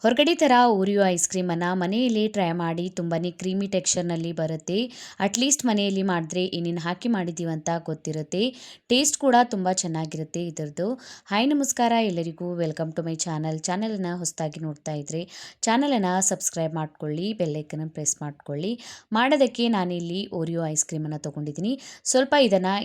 ಹೊರಗಡೆ ಥರ Oreo ice ಕ್ರೀಮನ್ನು ಮನೆಯಲ್ಲಿ ಟ್ರೈ ಮಾಡಿ ತುಂಬಾ ಕ್ರೀಮಿ ಟೆಕ್ಸ್ಚರ್ನಲ್ಲಿ ಬರುತ್ತೆ. ಅಟ್ಲೀಸ್ಟ್ ಮನೆಯಲ್ಲಿ ಮಾಡಿದ್ರೆ ಏನೇನು ಹಾಕಿ ಮಾಡಿದ್ದೀವಿ ಅಂತ ಗೊತ್ತಿರುತ್ತೆ. ಟೇಸ್ಟ್ ಕೂಡ ತುಂಬ ಚೆನ್ನಾಗಿರುತ್ತೆ ಇದರದ್ದು. ಹಾಯ್ ನಮಸ್ಕಾರ ಎಲ್ಲರಿಗೂ, ವೆಲ್ಕಮ್ ಟು ಮೈ ಚಾನಲನ್ನು ಹೊಸದಾಗಿ ನೋಡ್ತಾ ಇದ್ದರೆ ಚಾನಲನ್ನು ಸಬ್ಸ್ಕ್ರೈಬ್ ಮಾಡ್ಕೊಳ್ಳಿ, ಬೆಲ್ಲೈಕನ್ನು ಪ್ರೆಸ್ ಮಾಡ್ಕೊಳ್ಳಿ. ಮಾಡೋದಕ್ಕೆ ನಾನಿಲ್ಲಿ ಓರಿಯೋ ಐಸ್ ಕ್ರೀಮನ್ನು ತೊಗೊಂಡಿದ್ದೀನಿ. ಸ್ವಲ್ಪ ಇದನ್ನು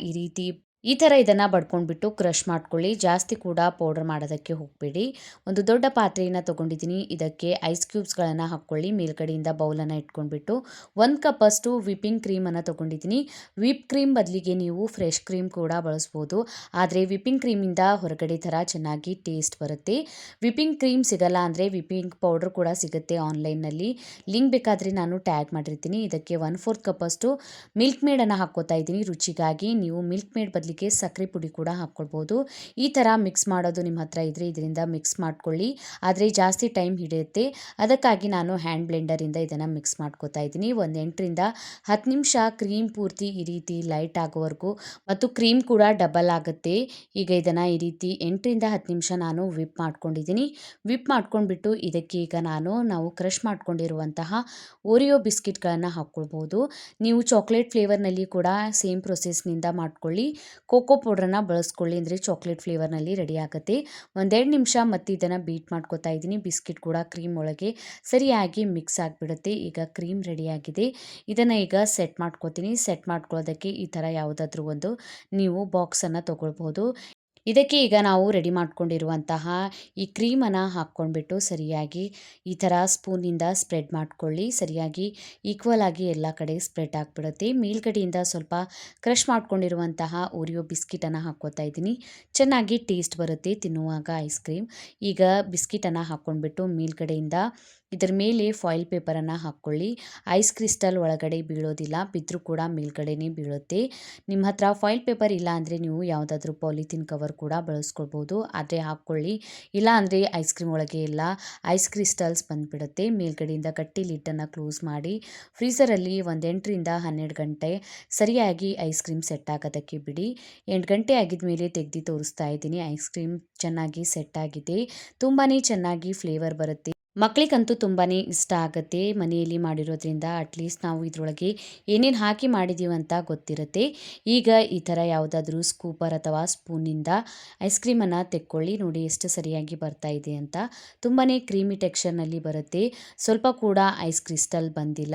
ಈ ಥರ ಇದನ್ನು ಬಡ್ಕೊಂಡ್ಬಿಟ್ಟು ಕ್ರಷ್ ಮಾಡ್ಕೊಳ್ಳಿ. ಜಾಸ್ತಿ ಕೂಡ ಪೌಡರ್ ಮಾಡೋದಕ್ಕೆ ಹೋಗಬೇಡಿ. ಒಂದು ದೊಡ್ಡ ಪಾತ್ರೆಯನ್ನು ತೊಗೊಂಡಿದ್ದೀನಿ. ಇದಕ್ಕೆ ಐಸ್ ಕ್ಯೂಬ್ಸ್ಗಳನ್ನು ಹಾಕ್ಕೊಳ್ಳಿ. ಮೇಲ್ಗಡೆಯಿಂದ ಬೌಲನ್ನು ಇಟ್ಕೊಂಡ್ಬಿಟ್ಟು 1 ಕಪ್ಪಷ್ಟು ವಿಪ್ಪಿಂಗ್ ಕ್ರೀಮನ್ನು ತೊಗೊಂಡಿದ್ದೀನಿ. ವಿಪ್ ಕ್ರೀಮ್ ಬದಲಿಗೆ ನೀವು ಫ್ರೆಶ್ ಕ್ರೀಮ್ ಕೂಡ ಬಳಸ್ಬೋದು. ಆದರೆ ವಿಪ್ಪಿಂಗ್ ಕ್ರೀಮಿಂದ ಹೊರಗಡೆ ಥರ ಚೆನ್ನಾಗಿ ಟೇಸ್ಟ್ ಬರುತ್ತೆ. ವಿಪ್ಪಿಂಗ್ ಕ್ರೀಮ್ ಸಿಗಲ್ಲ ಅಂದರೆ ವಿಪ್ಪಿಂಗ್ ಪೌಡರ್ ಕೂಡ ಸಿಗುತ್ತೆ ಆನ್ಲೈನ್ನಲ್ಲಿ. ಲಿಂಕ್ ಬೇಕಾದರೆ ನಾನು ಟ್ಯಾಗ್ ಮಾಡಿರ್ತೀನಿ. ಇದಕ್ಕೆ 1/4 ಕಪ್ಪಷ್ಟು ಮಿಲ್ಕ್ ಮೇಡನ್ನು ಹಾಕ್ಕೋತಾ ಇದ್ದೀನಿ. ರುಚಿಗಾಗಿ ನೀವು ಮಿಲ್ಕ್ ಮೇಡ್ ಬದಲಿಗೆ ಸಕ್ಕರೆ ಪುಡಿ ಕೂಡ ಹಾಕ್ಕೊಳ್ಬೋದು. ಈ ಥರ ಮಿಕ್ಸ್ ಮಾಡೋದು ನಿಮ್ಮ ಹತ್ರ ಇದ್ದರೆ ಇದರಿಂದ ಮಿಕ್ಸ್ ಮಾಡ್ಕೊಳ್ಳಿ. ಆದರೆ ಜಾಸ್ತಿ ಟೈಮ್ ಹಿಡಿಯುತ್ತೆ. ಅದಕ್ಕಾಗಿ ನಾನು ಹ್ಯಾಂಡ್ ಬ್ಲೆಂಡರಿಂದ ಇದನ್ನು ಮಿಕ್ಸ್ ಮಾಡ್ಕೋತಾ ಇದ್ದೀನಿ. ಒಂದು 8ರಿಂದ 10 ನಿಮಿಷ ಕ್ರೀಮ್ ಪೂರ್ತಿ ಈ ರೀತಿ ಲೈಟ್ ಆಗೋವರೆಗೂ, ಮತ್ತು ಕ್ರೀಮ್ ಕೂಡ ಡಬಲ್ ಆಗುತ್ತೆ. ಈಗ ಇದನ್ನು ಈ ರೀತಿ 8ರಿಂದ 10 ನಿಮಿಷ ನಾನು ವಿಪ್ ಮಾಡ್ಕೊಂಡಿದ್ದೀನಿ. ವಿಪ್ ಮಾಡ್ಕೊಂಡ್ಬಿಟ್ಟು ಇದಕ್ಕೆ ಈಗ ನಾವು ಕ್ರಷ್ ಮಾಡ್ಕೊಂಡಿರುವಂತಹ ಓರಿಯೋ ಬಿಸ್ಕಿಟ್ಗಳನ್ನು ಹಾಕ್ಕೊಳ್ಬೋದು. ನೀವು ಚಾಕ್ಲೇಟ್ ಫ್ಲೇವರ್ನಲ್ಲಿ ಕೂಡ ಸೇಮ್ ಪ್ರೊಸೆಸ್ನಿಂದ ಮಾಡ್ಕೊಳ್ಳಿ. ಕೋಕೋ ಪೌಡ್ರನ್ನು ಬಳಸ್ಕೊಳ್ಳಿ ಅಂದರೆ ಚಾಕ್ಲೇಟ್ ಫ್ಲೇವರ್ನಲ್ಲಿ ರೆಡಿ ಆಗುತ್ತೆ. 1-2 ನಿಮಿಷ ಮತ್ತು ಇದನ್ನು ಬೀಟ್ ಮಾಡ್ಕೊತಾ ಇದ್ದೀನಿ. ಬಿಸ್ಕಿಟ್ ಕೂಡ ಕ್ರೀಮ್ ಒಳಗೆ ಸರಿಯಾಗಿ ಮಿಕ್ಸ್ ಆಗಿಬಿಡುತ್ತೆ. ಈಗ ಕ್ರೀಮ್ ರೆಡಿಯಾಗಿದೆ. ಇದನ್ನು ಈಗ ಸೆಟ್ ಮಾಡ್ಕೊತೀನಿ. ಸೆಟ್ ಮಾಡ್ಕೊಳ್ಳೋದಕ್ಕೆ ಈ ಥರ ಯಾವುದಾದ್ರೂ ಒಂದು ನೀವು ಬಾಕ್ಸನ್ನು ತೊಗೊಳ್ಬೋದು. ಇದಕ್ಕೆ ಈಗ ನಾವು ರೆಡಿ ಮಾಡ್ಕೊಂಡಿರುವಂತಹ ಈ ಕ್ರೀಮನ್ನು ಹಾಕ್ಕೊಂಡ್ಬಿಟ್ಟು ಸರಿಯಾಗಿ ಈ ಥರ ಸ್ಪೂನಿಂದ ಸ್ಪ್ರೆಡ್ ಮಾಡ್ಕೊಳ್ಳಿ. ಸರಿಯಾಗಿ ಈಕ್ವಲ್ ಆಗಿ ಎಲ್ಲ ಕಡೆ ಸ್ಪ್ರೆಡ್ ಆಗಿಬಿಡುತ್ತೆ. ಮೇಲ್ಗಡೆಯಿಂದ ಸ್ವಲ್ಪ ಕ್ರಷ್ ಮಾಡ್ಕೊಂಡಿರುವಂತಹ ಓರಿಯೋ ಬಿಸ್ಕಿಟನ್ನು ಹಾಕ್ಕೋತಾ ಇದ್ದೀನಿ. ಚೆನ್ನಾಗಿ ಟೇಸ್ಟ್ ಬರುತ್ತೆ ತಿನ್ನುವಾಗ ಐಸ್ ಕ್ರೀಮ್. ಈಗ ಬಿಸ್ಕಿಟನ್ನು ಹಾಕ್ಕೊಂಡ್ಬಿಟ್ಟು ಮೇಲ್ಗಡೆಯಿಂದ ಇದರ ಮೇಲೆ ಫಾಯಿಲ್ ಪೇಪರನ್ನು ಹಾಕ್ಕೊಳ್ಳಿ. ಐಸ್ ಕ್ರಿಸ್ಟಲ್ ಒಳಗಡೆ ಬೀಳೋದಿಲ್ಲ, ಬಿದ್ದರೂ ಕೂಡ ಮೇಲ್ಗಡೆನೇ ಬೀಳುತ್ತೆ. ನಿಮ್ಮ ಹತ್ರ ಫಾಯಿಲ್ ಪೇಪರ್ ಇಲ್ಲ ಅಂದರೆ ನೀವು ಯಾವುದಾದ್ರೂ ಪಾಲಿಥೀನ್ ಕವರ್ ಕೂಡ ಬಳಸ್ಕೊಳ್ಬೋದು. ಆದರೆ ಹಾಕ್ಕೊಳ್ಳಿ. ಇಲ್ಲ ಅಂದರೆ ಐಸ್ ಕ್ರೀಮ್ ಒಳಗೆ ಎಲ್ಲ ಐಸ್ ಕ್ರಿಸ್ಟಲ್ಸ್ ಬಂದುಬಿಡುತ್ತೆ. ಮೇಲ್ಗಡೆಯಿಂದ ಗಟ್ಟಿ ಲಿಡ್ಡನ್ನು ಕ್ಲೋಸ್ ಮಾಡಿ ಫ್ರೀಝರಲ್ಲಿ ಒಂದು 8ರಿಂದ 12 ಗಂಟೆ ಸರಿಯಾಗಿ ಐಸ್ ಕ್ರೀಮ್ ಸೆಟ್ ಆಗೋದಕ್ಕೆ ಬಿಡಿ. 8 ಗಂಟೆ ಆಗಿದ ಮೇಲೆ ತೆಗೆದು ತೋರಿಸ್ತಾ ಇದ್ದೀನಿ. ಐಸ್ ಕ್ರೀಮ್ ಚೆನ್ನಾಗಿ ಸೆಟ್ ಆಗಿದೆ. ತುಂಬಾ ಚೆನ್ನಾಗಿ ಫ್ಲೇವರ್ ಬರುತ್ತೆ. ಮಕ್ಕಳಿಗಂತೂ ತುಂಬಾ ಇಷ್ಟ ಆಗುತ್ತೆ. ಮನೆಯಲ್ಲಿ ಮಾಡಿರೋದ್ರಿಂದ ಅಟ್ಲೀಸ್ಟ್ ನಾವು ಇದರೊಳಗೆ ಏನೇನು ಹಾಕಿ ಮಾಡಿದ್ದೀವಿ ಅಂತ ಗೊತ್ತಿರುತ್ತೆ. ಈಗ ಈ ಥರ ಯಾವುದಾದ್ರೂ ಸ್ಕೂಪರ್ ಅಥವಾ ಸ್ಪೂನಿಂದ ಐಸ್ ಕ್ರೀಮನ್ನು ತೆಕ್ಕೊಳ್ಳಿ. ನೋಡಿ ಎಷ್ಟು ಸರಿಯಾಗಿ ಬರ್ತಾ ಇದೆ ಅಂತ. ತುಂಬಾ ಕ್ರೀಮಿ ಟೆಕ್ಸ್ಚರ್ನಲ್ಲಿ ಬರುತ್ತೆ. ಸ್ವಲ್ಪ ಕೂಡ ಐಸ್ ಕ್ರಿಸ್ಟಲ್ ಬಂದಿಲ್ಲ.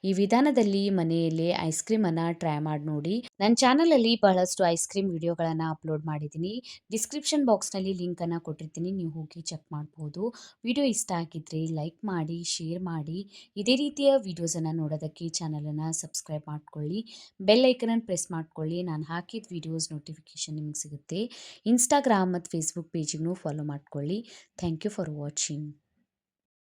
ಈ ವಿಧಾನದಲ್ಲಿ ಮನೆಯಲ್ಲೇ ಐಸ್ ಕ್ರೀಮನ್ನು ಟ್ರೈ ಮಾಡಿ ನೋಡಿ. ನನ್ನ ಚಾನಲಲ್ಲಿ ಬಹಳಷ್ಟು ಐಸ್ ಕ್ರೀಮ್ ವಿಡಿಯೋಗಳನ್ನು ಅಪ್ಲೋಡ್ ಮಾಡಿದ್ದೀನಿ. ಡಿಸ್ಕ್ರಿಪ್ಷನ್ ಬಾಕ್ಸ್ನಲ್ಲಿ ಲಿಂಕನ್ನು ಕೊಟ್ಟಿರ್ತೀನಿ, ನೀವು ಹೋಗಿ ಚೆಕ್ ಮಾಡ್ಬೋದು. ವಿಡಿಯೋ ಇಷ್ಟ ಆಗಿದ್ದರೆ ಲೈಕ್ ಮಾಡಿ, ಶೇರ್ ಮಾಡಿ. ಇದೇ ರೀತಿಯ ವಿಡಿಯೋಸನ್ನು ನೋಡೋದಕ್ಕೆ ಚಾನಲನ್ನು ಸಬ್ಸ್ಕ್ರೈಬ್ ಮಾಡ್ಕೊಳ್ಳಿ. ಬೆಲ್ ಐಕನನ್ನು ಪ್ರೆಸ್ ಮಾಡ್ಕೊಳ್ಳಿ. ನಾನು ಹಾಕಿದ ವಿಡಿಯೋಸ್ ನೋಟಿಫಿಕೇಷನ್ ನಿಮಗೆ ಸಿಗುತ್ತೆ. ಇನ್ಸ್ಟಾಗ್ರಾಮ್ ಮತ್ತು ಫೇಸ್ಬುಕ್ ಪೇಜಿಗೂ ಫಾಲೋ ಮಾಡ್ಕೊಳ್ಳಿ. Thank you for watching.